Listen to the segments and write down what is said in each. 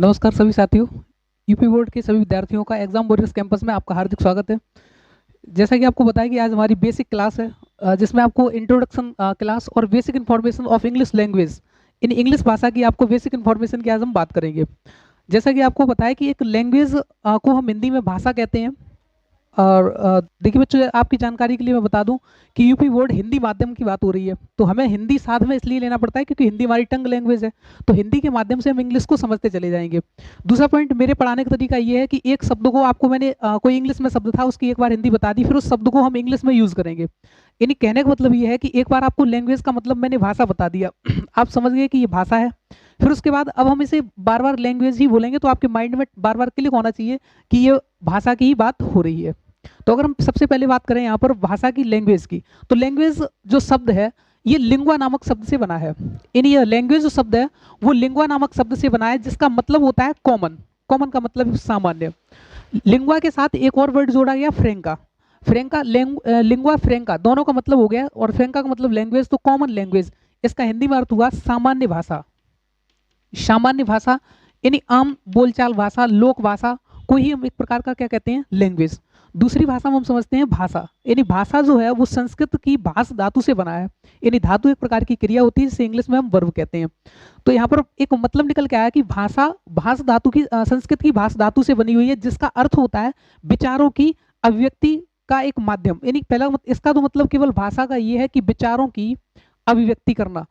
नमस्कार सभी साथियों। यूपी बोर्ड के सभी विद्यार्थियों का एग्जाम वॉरियर्स कैंपस में आपका हार्दिक स्वागत है। जैसा कि आपको बताया कि आज हमारी बेसिक क्लास है, जिसमें आपको इंट्रोडक्शन क्लास और basic information of English language in English भाषा की आपको बेसिक इन्फॉर्मेशन की आज हम बात करेंगे। जैसा कि आपको पता है कि एक लैंग्वेज को हम हिंदी में भाषा कहते हैं। और देखिए बच्चों, आपकी जानकारी के लिए मैं बता दूं कि यूपी बोर्ड हिंदी माध्यम की बात हो रही है, तो हमें हिंदी साथ में इसलिए लेना पड़ता है क्योंकि हिंदी हमारी टंग लैंग्वेज है। तो हिंदी के माध्यम से हम इंग्लिश को समझते चले जाएंगे। दूसरा पॉइंट मेरे पढ़ाने का तरीका ये है कि एक शब्द को आपको मैंने कोई इंग्लिश में शब्द था उसकी एक बार हिंदी बता दी, फिर उस शब्द को हम इंग्लिश में यूज करेंगे। यानी कहने का मतलब ये है कि एक बार आपको लैंग्वेज का मतलब मैंने भाषा बता दिया आप समझ गए कि ये भाषा है। फिर उसके बाद अब हम इसे बार बार लैंग्वेज ही बोलेंगे, तो आपके माइंड में बार बार क्लिक होना चाहिए कि ये भाषा की ही बात हो रही है। तो अगर हम सबसे पहले बात करें यहाँ पर भाषा की, लैंग्वेज की, तो लैंग्वेज जो शब्द है ये लिंगुआ नामक शब्द से बना है। यानी ये लैंग्वेज जो शब्द है वो लिंगुआ नामक शब्द से बना है, जिसका मतलब होता है कॉमन। कॉमन का मतलब सामान्य। लिंगुआ के साथ एक और वर्ड जोड़ा गया, फ्रेंका। फ्रेंका लिंगुआ फ्रेंका दोनों का मतलब हो गया, और फ्रेंका का मतलब लैंग्वेज, तो कॉमन लैंग्वेज। इसका हिंदी में अर्थ हुआ सामान्य भाषा। सामान्य भाषा यानी आम बोलचाल भाषा, लोक भाषा को ही हम एक प्रकार का क्या कहते हैं, लैंग्वेज। दूसरी भाषा में हम समझते हैं भाषा। यानी भाषा जो है वो संस्कृत की भाष धातु से बना है। यानी धातु एक प्रकार की क्रिया होती है जिसे इंग्लिश में हम वर्ब कहते हैं। तो यहाँ पर एक मतलब निकल के आया कि भाषा भाष धातु की संस्कृत की भाष धातु से बनी हुई है, जिसका अर्थ होता है विचारों की अभिव्यक्ति का एक माध्यम। यानी पहला इसका तो मतलब केवल भाषा का ये है कि विचारों की अभिव्यक्ति करना।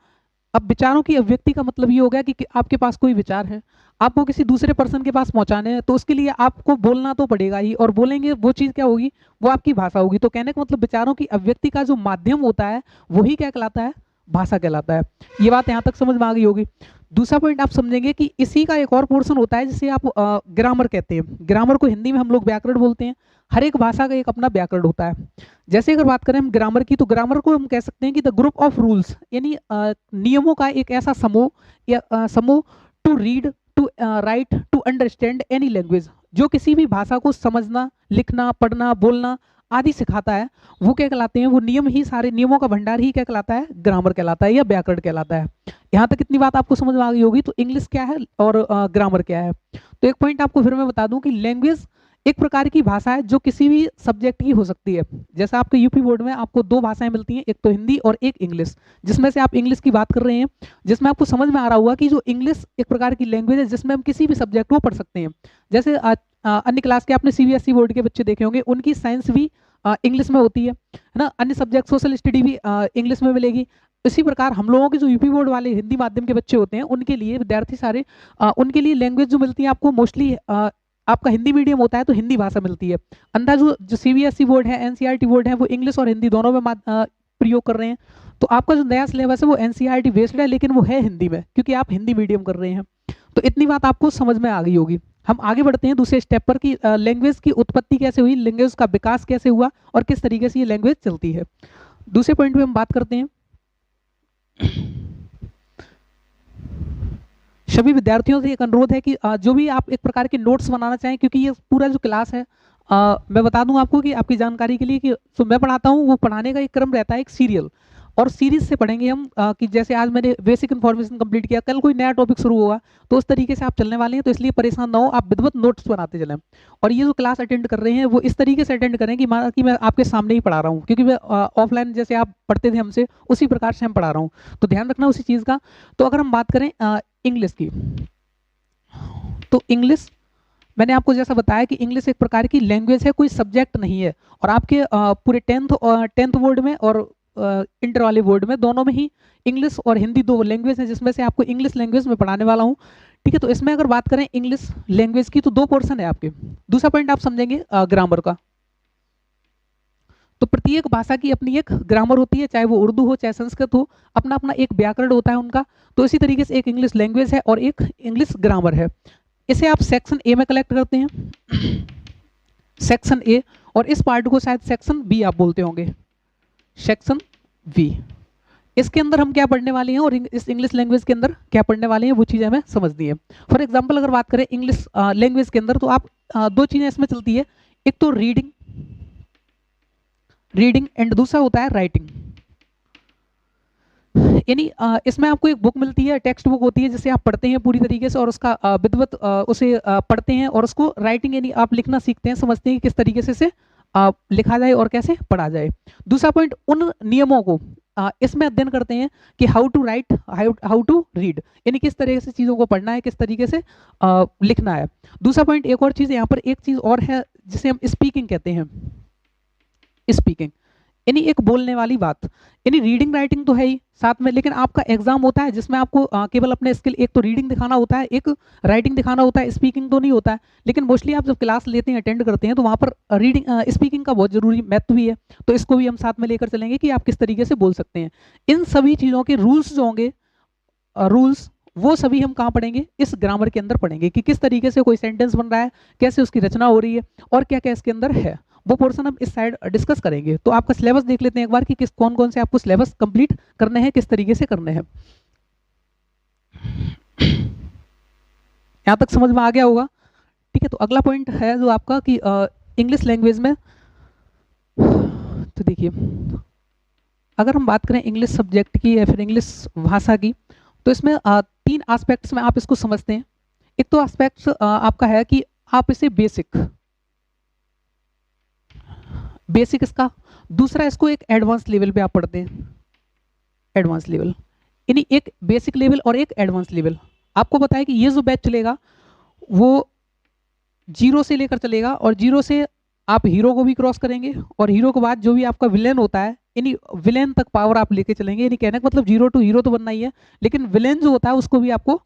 अब विचारों की अभिव्यक्ति का मतलब ये हो गया कि आपके पास कोई विचार है, आपको किसी दूसरे पर्सन के पास पहुंचाने हैं, तो उसके लिए आपको बोलना तो पड़ेगा ही, और बोलेंगे वो चीज़ क्या होगी, वो आपकी भाषा होगी। तो कहने का मतलब विचारों की अभिव्यक्ति का जो माध्यम होता है वही क्या कहलाता है, भाषा कहलाता है। ये बात यहाँ तक समझ में आ गई होगी। दूसरा पॉइंट आप समझेंगे कि इसी का एक और पोर्शन होता है जिसे आप ग्रामर कहते हैं। ग्रामर को हिंदी में हम लोग व्याकरण बोलते हैं। हर एक भाषा का एक अपना व्याकरण होता है। जैसे अगर बात करें हम ग्रामर की, तो ग्रामर को हम कह सकते हैं कि द ग्रुप ऑफ रूल्स, यानी नियमों का एक ऐसा समूह या समूह, to read, to write, to understand any language, जो किसी भी भाषा को समझना, लिखना, पढ़ना, बोलना आदि सिखाता है, वो क्या कहलाते हैं, वो नियम ही, सारे नियमों का भंडार ही क्या कहलाता है, ग्रामर कहलाता है या व्याकरण कहलाता है। यहाँ तक इतनी बात आपको समझ में आ गई होगी। तो इंग्लिश क्या है और ग्रामर क्या है। तो एक पॉइंट आपको फिर मैं बता दूं कि लैंग्वेज एक प्रकार की भाषा है जो किसी भी सब्जेक्ट की हो सकती है। जैसे आपके यूपी बोर्ड में आपको दो भाषाएं मिलती हैं, एक तो हिंदी और एक इंग्लिश, जिसमें से आप इंग्लिश की बात कर रहे हैं, जिसमें आपको समझ में आ रहा होगा कि जो इंग्लिश एक प्रकार की लैंग्वेज है जिसमें हम किसी भी सब्जेक्ट को पढ़ सकते हैं। जैसे अन्य क्लास के आपने सीबीएसई बोर्ड के बच्चे देखे होंगे, उनकी साइंस भी इंग्लिश में होती है ना। अन्य सब्जेक्ट सोशल स्टडी भी इंग्लिश में मिलेगी। इसी प्रकार हम लोगों के जो यूपी बोर्ड वाले हिंदी माध्यम के बच्चे होते हैं, उनके लिए विद्यार्थी सारे उनके लिए लैंग्वेज जो मिलती है आपको मोस्टली, आपका हिंदी मीडियम होता है तो हिंदी भाषा मिलती है। अंदर जो सीबीएसई बोर्ड है, एनसीईआरटी बोर्ड है, वो इंग्लिश और हिंदी दोनों में प्रयोग कर रहे हैं। तो आपका जो नया सिलेबस है वो एनसीईआरटी बेस्ड है, लेकिन वो है हिंदी में क्योंकि आप हिंदी मीडियम कर रहे हैं। तो इतनी बात आपको समझ में आ गई होगी। हम आगे बढ़ते हैं दूसरे स्टेप पर कि लैंग्वेज की उत्पत्ति कैसे हुई, लैंग्वेज का विकास कैसे हुआ और किस तरीके से ये लैंग्वेज चलती है। दूसरे पॉइंट पे हम बात करते हैं। सभी विद्यार्थियों से एक अनुरोध है कि जो भी आप एक प्रकार के नोट्स बनाना चाहें, क्योंकि ये पूरा जो क्लास है, मैं बता दूं आपको कि आपकी जानकारी के लिए कि जो मैं पढ़ाता हूं वो पढ़ाने का एक क्रम रहता है, एक सीरियल और सीरीज से पढ़ेंगे हम। कि जैसे आज मैंने बेसिक इन्फॉर्मेशन कंप्लीट किया, कल कोई नया टॉपिक शुरू होगा, तो उस तरीके से आप चलने वाले हैं। तो इसलिए परेशान ना हो, आप विधिवत नोट्स बनाते चलें। और ये जो क्लास अटेंड कर रहे हैं वो इस तरीके से अटेंड करें कि माना कि मैं आपके सामने ही पढ़ा रहा हूँ, क्योंकि मैं ऑफलाइन जैसे आप पढ़ते थे हमसे उसी प्रकार से हम पढ़ा रहा हूँ, तो ध्यान रखना उसी चीज़ का। तो अगर हम बात करें इंग्लिश की, तो इंग्लिश मैंने आपको जैसा बताया कि इंग्लिश एक प्रकार की लैंग्वेज है, कोई सब्जेक्ट नहीं है। और आपके पूरे टेंथ बोर्ड में और इंटर वाले बोर्ड में दोनों में ही इंग्लिश और हिंदी दो लैंग्वेज है, जिसमें से आपको इंग्लिश लैंग्वेज में पढ़ाने वाला हूँ। ठीक है, तो इसमें अगर बात करें इंग्लिश लैंग्वेज की, तो दो पोर्शन है आपके। दूसरा पॉइंट आप समझेंगे ग्रामर का। तो प्रत्येक भाषा की अपनी एक ग्रामर होती है, चाहे वो उर्दू हो चाहे संस्कृत हो, अपना अपना एक व्याकरण होता है उनका। तो इसी तरीके से एक इंग्लिश लैंग्वेज है और एक इंग्लिश ग्रामर है। इसे आप सेक्शन ए में कलेक्ट करते हैं, सेक्शन ए, और इस पार्ट को शायद सेक्शन बी आप बोलते होंगे, सेक्शन बी। इसके अंदर हम क्या पढ़ने वाले हैं और इस इंग्लिश लैंग्वेज के अंदर क्या पढ़ने वाले हैं वो चीज़ें हमें समझनी है। फॉर एग्जांपल अगर बात करें इंग्लिश लैंग्वेज के अंदर, तो आप दो चीज़ें इसमें चलती है, एक तो रीडिंग एंड दूसरा होता है राइटिंग। यानी इसमें आपको एक बुक मिलती है, टेक्स्ट बुक होती है जिसे आप पढ़ते हैं पूरी तरीके से और उसका विधिवत उसे पढ़ते हैं और उसको राइटिंग यानी आप लिखना सीखते हैं, समझते हैं कि किस तरीके से लिखा जाए और कैसे पढ़ा जाए। दूसरा पॉइंट, उन नियमों को इसमें अध्ययन करते हैं कि how to write, how to read, यानी किस तरीके से चीज़ों को पढ़ना है, किस तरीके से लिखना है। दूसरा पॉइंट, एक और चीज़ यहाँ पर एक चीज़ और है जिसे हम स्पीकिंग कहते हैं। स्पीकिंग यानी एक बोलने वाली बात, यानी रीडिंग राइटिंग तो है ही साथ में, लेकिन आपका एग्जाम होता है जिसमें आपको केवल अपने स्किल, एक तो रीडिंग दिखाना होता है, एक राइटिंग दिखाना होता है, स्पीकिंग तो नहीं होता है। लेकिन मोस्टली आप जब क्लास लेते हैं, अटेंड करते हैं, तो वहाँ पर रीडिंग स्पीकिंग का बहुत जरूरी महत्व भी है, तो इसको भी हम साथ में लेकर चलेंगे कि आप किस तरीके से बोल सकते हैं। इन सभी चीज़ों के रूल्स जो होंगे, रूल्स वो सभी हम कहाँ पढ़ेंगे, इस ग्रामर के अंदर पढ़ेंगे कि किस तरीके से कोई सेंटेंस बन रहा है, कैसे उसकी रचना हो रही है और क्या क्या इसके अंदर है, वो पोर्शन हम इस साइड डिस्कस करेंगे। तो आपका सिलेबस देख लेते हैं एक बार कि किस कौन कौन से आपको सिलेबस कंप्लीट करने हैं, किस तरीके से करने हैं। यहाँ तक समझ में आ गया होगा, ठीक है। तो अगला पॉइंट है जो आपका कि इंग्लिश लैंग्वेज में, तो देखिए अगर हम बात करें इंग्लिश सब्जेक्ट की या फिर इंग्लिश भाषा की, तो इसमें 3 एस्पेक्ट्स में आप इसको समझते हैं। एक तो एस्पेक्ट्स आपका है कि आप इसे बेसिक इसका, दूसरा इसको एक एडवांस लेवल पे आप पढ़ते हैं, एडवांस लेवल, यानी एक बेसिक लेवल और एक एडवांस लेवल। आपको पता है कि ये जो बैच चलेगा वो 0 से लेकर चलेगा, और 0 से आप हीरो को भी क्रॉस करेंगे, और हीरो के बाद जो भी आपका विलेन होता है, यानी विलेन तक पावर आप लेके चलेंगे। यानी कहने का मतलब 0 टू हीरो तो बनना ही है, लेकिन विलेन जो होता है उसको भी आपको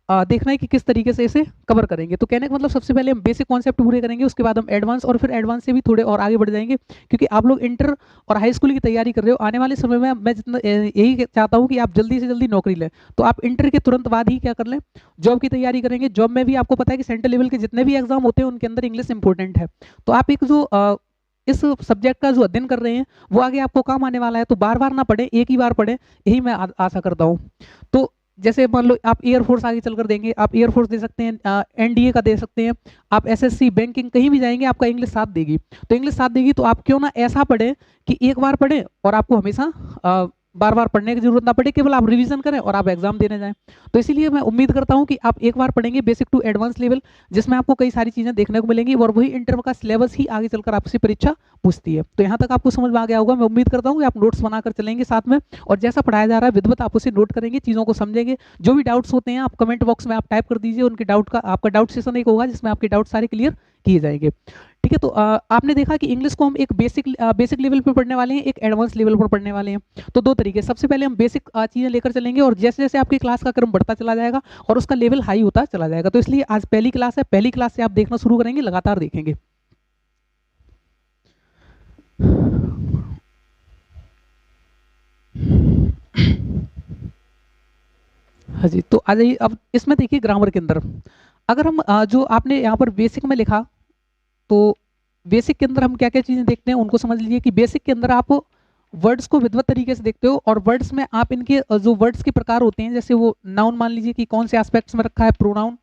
देखना है कि किस तरीके से इसे कवर करेंगे। तो कहने का मतलब सबसे पहले हम बेसिक कॉन्सेप्ट पूरे करेंगे, उसके बाद हम एडवांस, और फिर एडवांस से भी थोड़े और आगे बढ़ जाएंगे, क्योंकि आप लोग इंटर और हाई स्कूल की तैयारी कर रहे हो। आने वाले समय में मैं जितना यही चाहता हूँ कि आप जल्दी से जल्दी नौकरी लें, तो आप इंटर के तुरंत बाद ही क्या कर लें, जॉब की तैयारी करेंगे। जॉब में भी आपको पता है कि सेंट्रल लेवल के जितने भी एग्जाम होते हैं उनके अंदर इंग्लिश इंपॉर्टेंट है। तो आप एक जो इस सब्जेक्ट का जो अध्ययन कर रहे हैं वो आगे आपको काम आने वाला है, तो बार बार ना पढ़े, एक ही बार पढ़े, यही मैं आशा करता हूँ। तो जैसे मान लो आप एयरफोर्स आगे चलकर देंगे, आप एयरफोर्स दे सकते हैं, एनडीए का दे सकते हैं, आप एसएससी, बैंकिंग, कहीं भी जाएंगे आपका इंग्लिश साथ देगी। तो इंग्लिश साथ देगी तो आप क्यों ना ऐसा पढ़े कि एक बार पढ़े और आपको हमेशा बार बार पढ़ने की जरूरत ना पड़े, केवल आप रिवीजन करें और आप एग्जाम देने जाएं। तो इसीलिए मैं उम्मीद करता हूं कि आप एक बार पढ़ेंगे बेसिक टू एडवांस लेवल, जिसमें आपको कई सारी चीजें देखने को मिलेंगी, और वही इंटर का सिलेबस ही आगे चलकर आपसे परीक्षा पूछती है। तो यहाँ तक आपको समझ में आ गया होगा। मैं उम्मीद करता हूँ कि आप नोट्स बनाकर चलेंगे साथ में, और जैसा पढ़ाया जा रहा है विधिवत आप उसे नोट करेंगे, चीज़ों को समझेंगे। जो भी डाउट्स होते हैं आप कमेंट बॉक्स में आप टाइप कर दीजिए, उनके डाउट का, आपका डाउट सेशन एक होगा जिसमें आपके डाउट सारे क्लियर किए जाएंगे, ठीक है। तो आपने देखा कि इंग्लिश को हम एक बेसिक लेवल पर पढ़ने वाले हैं, एक एडवांस लेवल पर पढ़ने वाले हैं। तो दो तरीके, सबसे पहले हम बेसिक चीज़ें लेकर चलेंगे, और जैसे जैसे आपकी क्लास का क्रम बढ़ता चला जाएगा और उसका लेवल हाई होता चला जाएगा। तो इसलिए आज पहली क्लास है, पहली क्लास से आप देखना शुरू करेंगे, लगातार देखेंगे। हाँ जी, तो आ जाइए अब इसमें देखिए ग्रामर के अंदर, अगर हम जो आपने यहाँ पर बेसिक में लिखा, तो बेसिक के अंदर हम क्या क्या चीज़ें देखते हैं उनको समझ लीजिए। कि बेसिक के अंदर आप वर्ड्स को विधिवत तरीके से देखते हो, और वर्ड्स में आप इनके जो वर्ड्स के प्रकार होते हैं, जैसे वो नाउन मान लीजिए कि कौन से एस्पेक्ट्स में रखा है, प्रोनाउन,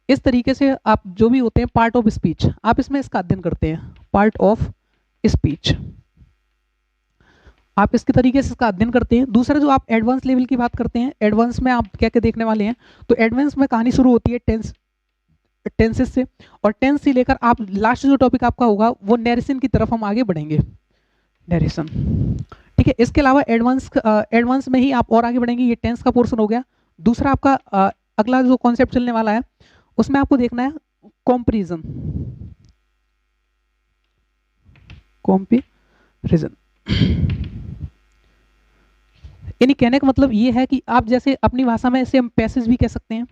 इस तरीके से आप जो भी होते हैं पार्ट ऑफ स्पीच, आप इसमें इसका अध्ययन करते हैं, पार्ट ऑफ स्पीच, आप इसके तरीके से इसका अध्ययन करते हैं। दूसरा जो आप एडवांस लेवल की बात करते हैं, एडवांस में आप क्या क्या देखने वाले हैं, तो एडवांस में कहानी शुरू होती है टेंसेस से, और टेंस से लेकर आप लास्ट जो टॉपिक आपका होगा वो नरेशन की तरफ हम आगे बढ़ेंगे, नरेशन, ठीक है। इसके अलावा एडवांस में ही आप और आगे बढ़ेंगे, ये टेंस का पोर्शन हो गया। दूसरा आपका अगला जो कॉन्सेप्ट चलने वाला है उसमें आपको देखना है कंपैरिजन, यानी कहने का मतलब ये है कि आप जैसे अपनी भाषा में इसे हम पैसेज भी कह सकते हैं,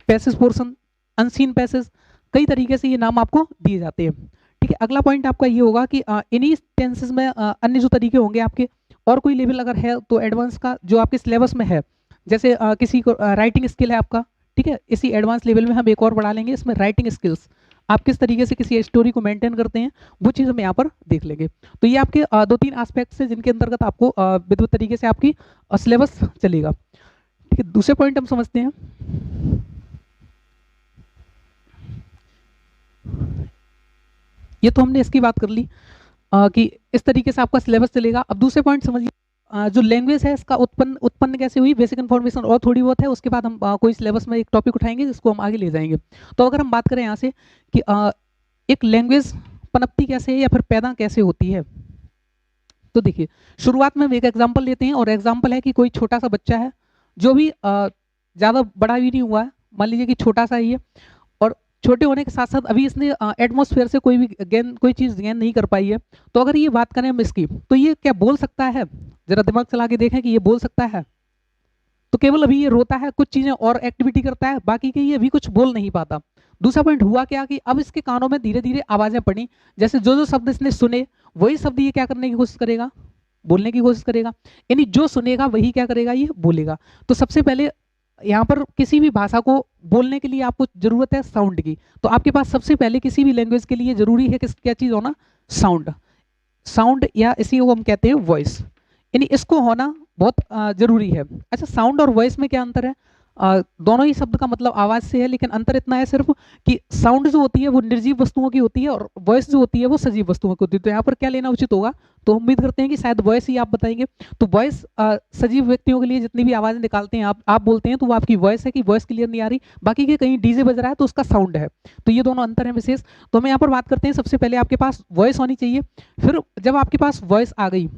पैसेज पोर्शन, अनसीन पैसेज, कई तरीके से ये नाम आपको दिए जाते हैं, ठीक है। अगला पॉइंट आपका ये होगा कि इन्हीं टेंसेस में अन्य जो तरीके होंगे आपके, और कोई लेवल अगर है तो एडवांस का जो आपके सिलेबस में है, जैसे किसी को राइटिंग स्किल है आपका, ठीक है, इसी एडवांस लेवल में हम एक और बढ़ा लेंगे, इसमें राइटिंग स्किल्स, आप किस तरीके से किसी स्टोरी को मेंटेन करते हैं, वो चीज़ हम यहाँ पर देख लेंगे। तो ये आपके 2-3 एस्पेक्ट्स हैं जिनके अंतर्गत आपको विधिवत तरीके से आपकी सिलेबस चलेगा, ठीक है। दूसरे पॉइंट हम समझते हैं, ये तो हमने इसकी बात कर ली कि इस तरीके से आपका सिलेबस चलेगा। अब दूसरे पॉइंट समझिए, जो लैंग्वेज है इसका उत्पन्न कैसे हुई, बेसिक इन्फॉर्मेशन और थोड़ी बहुत है, उसके बाद हम कोई सिलेबस में एक टॉपिक उठाएंगे जिसको हम आगे ले जाएंगे। तो अगर हम बात करें यहाँ से कि एक लैंग्वेज पनपती कैसे है या फिर पैदा कैसे होती है, तो देखिए शुरुआत में हम एक एग्जांपल लेते हैं, और एग्जांपल है कि कोई छोटा सा बच्चा है जो भी ज़्यादा बड़ा भी नहीं हुआ है, मान लीजिए कि छोटा सा ही है, और छोटे होने के साथ साथ अभी इसने एटमॉस्फेयर से कोई चीज़ गेन नहीं कर पाई है। तो अगर ये बात करें हम इसकी, तो ये क्या बोल सकता है, जरा दिमाग चला के देखें कि ये बोल सकता है। तो केवल अभी ये रोता है, कुछ चीज़ें और एक्टिविटी करता है, बाकी के ये अभी कुछ बोल नहीं पाता। दूसरा पॉइंट हुआ क्या कि अब इसके कानों में धीरे धीरे आवाज़ें पड़ी, जैसे जो जो शब्द इसने सुने वही शब्द ये क्या करने की कोशिश करेगा, बोलने की कोशिश करेगा, यानी जो सुनेगा वही क्या करेगा, ये बोलेगा। तो सबसे पहले यहाँ पर किसी भी भाषा को बोलने के लिए आपको जरूरत है साउंड की। तो आपके पास सबसे पहले किसी भी लैंग्वेज के लिए जरूरी है क्या चीज़ होना, साउंड। साउंड या इसी को हम कहते हैं वॉइस, यानी इसको होना बहुत जरूरी है। अच्छा, साउंड और वॉइस में क्या अंतर है? दोनों ही शब्द का मतलब आवाज से है, लेकिन अंतर इतना है सिर्फ कि साउंड जो होती है वो निर्जीव वस्तुओं की होती है और वॉइस जो होती है वो सजीव वस्तुओं की होती है। तो यहाँ पर क्या लेना उचित होगा, तो उम्मीद करते हैं कि शायद वॉइस ही आप बताएंगे। तो वॉइस सजीव व्यक्तियों के लिए जितनी भी आवाजें निकालते हैं, आप बोलते हैं तो वो आपकी वॉइस है कि वॉइस क्लियर नहीं आ रही, बाकी के कहीं डीजे बज रहा है तो उसका साउंड है। तो ये दोनों अंतर है विशेष। तो हम यहाँ पर बात करते हैं, सबसे पहले आपके पास वॉइस होनी चाहिए। फिर जब आपके पास वॉइस आ गई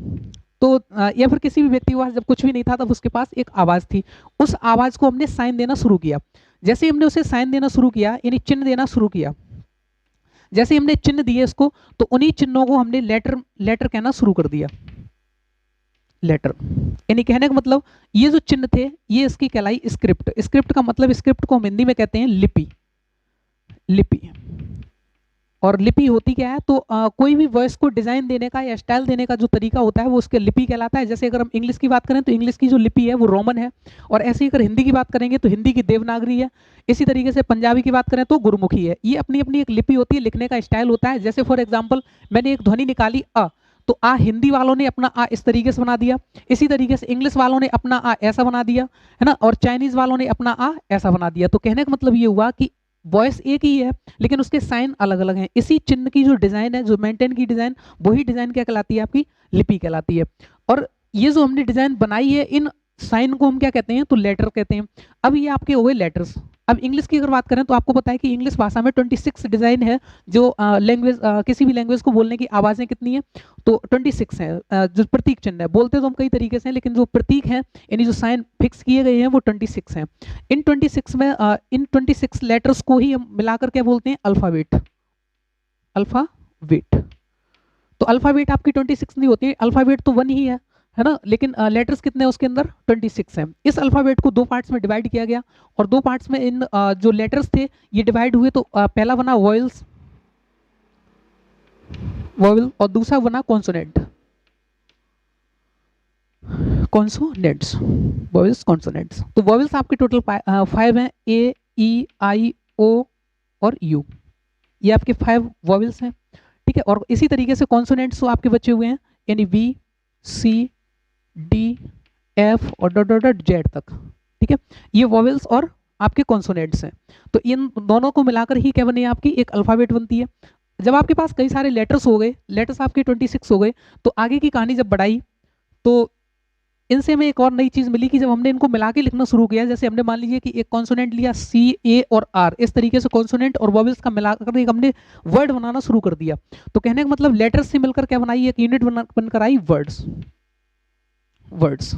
तो या फिर किसी भी व्यक्ति के पास जब कुछ भी नहीं था तब उसके पास एक आवाज थी, उस आवाज को हमने साइन देना शुरू किया। जैसे ही हमने उसे साइन देना शुरू किया, यानी चिन्ह देना शुरू किया, जैसे हमने चिन्ह दिए इसको, तो उन्हीं चिन्हों को हमने लेटर कहना शुरू कर दिया। लेटर यानी कहने का मतलब ये जो चिन्ह थे ये इसकी कहलाई स्क्रिप्ट। स्क्रिप्ट का मतलब, स्क्रिप्ट को हम हिंदी में कहते हैं लिपि। लिपि और लिपि होती क्या है, तो कोई भी वॉइस को डिजाइन देने का या स्टाइल देने का जो तरीका होता है वो उसके लिपि कहलाता है। जैसे अगर हम इंग्लिश की बात करें तो इंग्लिश की जो लिपि है वो रोमन है, और ऐसे ही अगर हिंदी की बात करेंगे तो हिंदी की देवनागरी है। इसी तरीके से पंजाबी की बात करें तो गुरमुखी है। ये अपनी अपनी एक लिपि होती है, लिखने का स्टाइल होता है। जैसे फॉर एग्जाम्पल मैंने एक ध्वनि निकाली अ, तो आ हिंदी वालों ने अपना आ इस तरीके से बना दिया, इसी तरीके से इंग्लिश वालों ने अपना आ ऐसा बना दिया, है ना, और चाइनीज वालों ने अपना आ ऐसा बना दिया। तो कहने का मतलब ये हुआ कि वॉइस एक ही है लेकिन उसके साइन अलग अलग हैं। इसी चिन्ह की जो डिजाइन है, जो मेंटेन की डिजाइन, वही डिजाइन क्या कहलाती है, आपकी लिपि कहलाती है। और ये जो हमने डिजाइन बनाई है, इन साइन को हम क्या कहते हैं, तो लेटर कहते हैं। अब ये आपके हो गए लेटर्स। अब इंग्लिश की अगर बात करें तो आपको पता है कि इंग्लिश भाषा में 26 डिजाइन है, जो लैंग्वेज किसी भी लैंग्वेज को बोलने की आवाजें कितनी है, तो 26 है। जो प्रतीक चिन्ह है, बोलते तो हम कई तरीके से हैं लेकिन जो प्रतीक है यानी जो साइन फिक्स किए गए हैं वो 26 हैं। इन 26 में इन 26 लेटर्स को ही हम मिलाकर क्या बोलते हैं, अल्फाबेट। अल्फाबेट। तो अल्फाबेट आपकी 26 नहीं होती है, अल्फाबेट तो वन ही है ना, लेकिन लेटर्स कितने हैं उसके अंदर, 26 हैं। इस अल्फाबेट को दो पार्ट्स में डिवाइड किया गया, और दो पार्ट्स में इन जो लेटर्स थे ये डिवाइड हुए। तो पहला बना वॉयल्स, वॉवल, और दूसरा बना कॉन्सोनेंट, कॉन्सोनेंट्स, वॉवल्स कॉन्सोनेंट्स। तो वॉवल्स आपके टोटल 5 हैं, ए ई आई ओ और यू, ये आपके 5 वॉवल्स हैं, ठीक है। और इसी तरीके से कॉन्सोनेंट्स तो आपके बचे हुए हैं, यानी बी सी डी एफ और डॉट डॉट डॉट जेड तक, ठीक है। ये वॉवल्स और आपके कॉन्सोनेंट्स हैं। तो इन दोनों को मिलाकर ही क्या बनी, आपकी एक अल्फाबेट बनती है। जब आपके पास कई सारे लेटर्स हो गए, लेटर्स आपके 26 हो गए, तो आगे की कहानी जब बढ़ाई तो इनसे हमें एक और नई चीज मिली कि जब हमने इनको मिला के लिखना शुरू किया, जैसे हमने मान लीजिए कि एक कॉन्सोनेंट लिया सी ए और आर, इस तरीके से कॉन्सोनेंट और वॉवल्स का मिलाकर एक हमने वर्ड बनाना शुरू कर दिया। तो कहने का मतलब लेटर्स से मिलकर क्या बनाई, एक यूनिट बनकर आई वर्ड्स। वर्ड्स,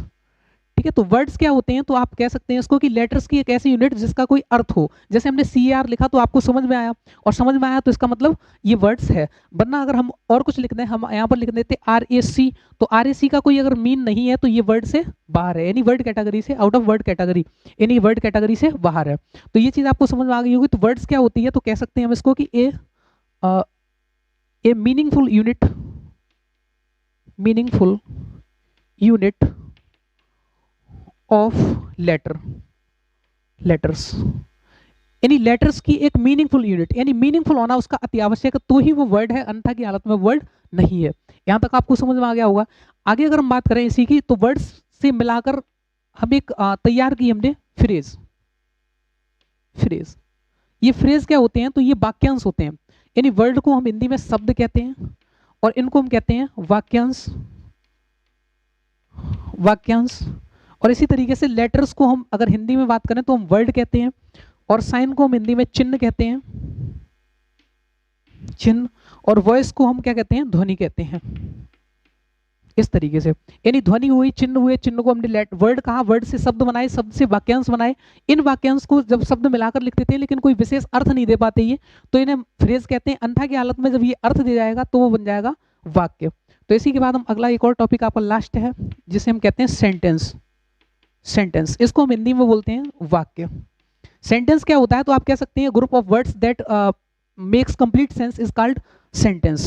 ठीक है। तो वर्ड्स क्या होते हैं, तो आप कह सकते हैं इसको कि लेटर्स की एक ऐसी यूनिट जिसका कोई अर्थ हो। जैसे हमने सी आर लिखा तो आपको समझ में आया, और समझ में आया तो इसका मतलब ये वर्ड्स है। वरना अगर हम और कुछ लिख दें, हम यहाँ पर लिख देते आर ए सी, तो आर ए सी का कोई अगर मीन नहीं है तो ये वर्ड से बाहर है, यानी वर्ड कैटेगरी से, आउट ऑफ वर्ड कैटेगरी, यानी वर्ड कैटेगरी से बाहर है। तो ये चीज आपको समझ में आ गई होगी। तो वर्ड्स क्या होती है, तो कह सकते हैं हम इसको कि a meaningful unit, meaningful unit of letter, letters, यानी लेटर्स की एक मीनिंगफुल यूनिट, यानी मीनिंगफुल होना उसका अति आवश्यक है, तो ही वो वर्ड है, अन्यथा की हालत में वर्ड नहीं है। यहां तक आपको समझ में आ गया होगा। आगे अगर हम बात करें इसी की, तो वर्ड्स से मिलाकर हम एक तैयार की हमने फ्रेज। फ्रेज, ये फ्रेज क्या होते हैं, तो ये वाक्यांश होते हैं, यानी वर्ड को हम हिंदी में शब्द कहते हैं और इनको हम कहते हैं वाक्यांश, वाक्यांश। और इसी तरीके से लेटर्स को हम अगर हिंदी में बात करें तो हम वर्ड कहते हैं, और साइन को हम हिंदी में चिन्ह कहते हैं, चिन्ह। और वॉइस को हम क्या कहते हैं, ध्वनि कहते हैं। इस तरीके से यानी ध्वनि हुई, चिन्ह हुए, चिन्ह को हमने वर्ड कहा, वर्ड से शब्द बनाए, शब्द से वाक्यांश बनाए। इन वाक्यांश को जब शब्द मिलाकर लिखते थे लेकिन कोई विशेष अर्थ नहीं दे पाते ये, तो इन्हें फ्रेज कहते हैं। अन्यथा की हालत में जब ये अर्थ दे जाएगा तो वो बन जाएगा वाक्य। तो इसी के बाद हम अगला एक और टॉपिक आपका लास्ट है जिसे हम कहते हैं सेंटेंस। सेंटेंस, इसको हम हिंदी में बोलते हैं वाक्य। सेंटेंस क्या होता है, तो आप कह सकते हैं group of words that makes complete sense is called sentence.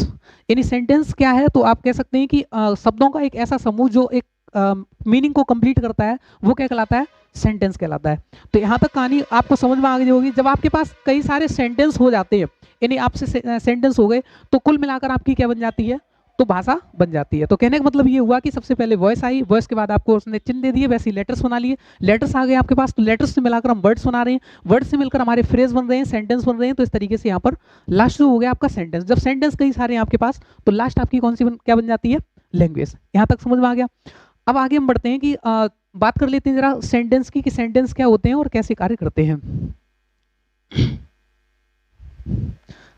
यानी सेंटेंस क्या है, तो आप कह सकते हैं कि शब्दों का एक ऐसा समूह जो एक मीनिंग को कंप्लीट करता है, वो क्या कहलाता है, सेंटेंस कहलाता है। तो यहाँ तक कहानी आपको समझ में आ गई होगी। जब आपके पास कई सारे सेंटेंस हो जाते हैं, यानी आपसे सेंटेंस हो गए, तो कुल मिलाकर आपकी क्या बन जाती है, तो भाषा बन जाती है। तो कहने का मतलब ये हुआ कि सबसे पहले वॉइस आई, वॉइस के बाद आपको उसने चिन्ह दे दिए, वैसे ही लेटर्स बना लिए, लेटर्स आ गए आपके पास, तो लेटर्स से मिलाकर हम वर्ड्स बना रहे हैं, वर्ड से मिलकर हमारे फ्रेज बन रहे हैं, सेंटेंस बन रहे हैं। तो इस तरीके से यहाँ पर लास्ट जो हो गया आपका सेंटेंस। जब सेंटेंस कई सारे हैं आपके पास, तो लास्ट आपकी कौन सी क्या बन जाती है, लैंग्वेज। यहाँ तक समझ में आ गया। अब आगे हम बढ़ते हैं कि बात कर लेते हैं जरा सेंटेंस की, कि सेंटेंस क्या होते हैं और कैसे कार्य करते हैं।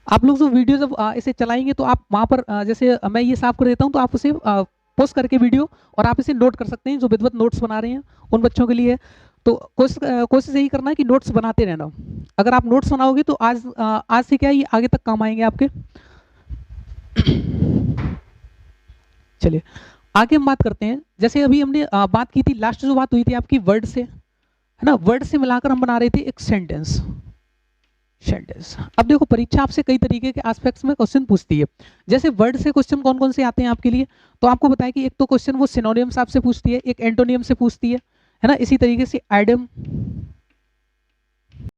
आप लोग जो वीडियो जब इसे चलाएंगे तो आप वहाँ पर जैसे मैं ये साफ कर देता हूँ, तो आप उसे पोस्ट करके वीडियो, और आप इसे नोट कर सकते हैं। जो विधिवत नोट्स बना रहे हैं उन बच्चों के लिए, तो कोशिश यही करना है कि नोट्स बनाते रहना। अगर आप नोट्स बनाओगे तो आज से क्या ये आगे तक काम आएंगे आपके। चलिए आगे हम बात करते हैं। जैसे अभी हमने बात की थी, लास्ट जो बात हुई थी आपकी वर्ड से, है ना, वर्ड से मिलाकर हम बना रहे थे एक सेंटेंस। सेंटेंस, अब देखो परीक्षा आपसे कई तरीके के एस्पेक्ट्स में क्वेश्चन पूछती है। जैसे वर्ड से क्वेश्चन कौन कौन से आते हैं आपके लिए, तो आपको बताया कि एक तो क्वेश्चन वो सिनोनिम्स आपसे पूछती है, एक एंटोनियम से पूछती है ना। इसी तरीके से आइडियम,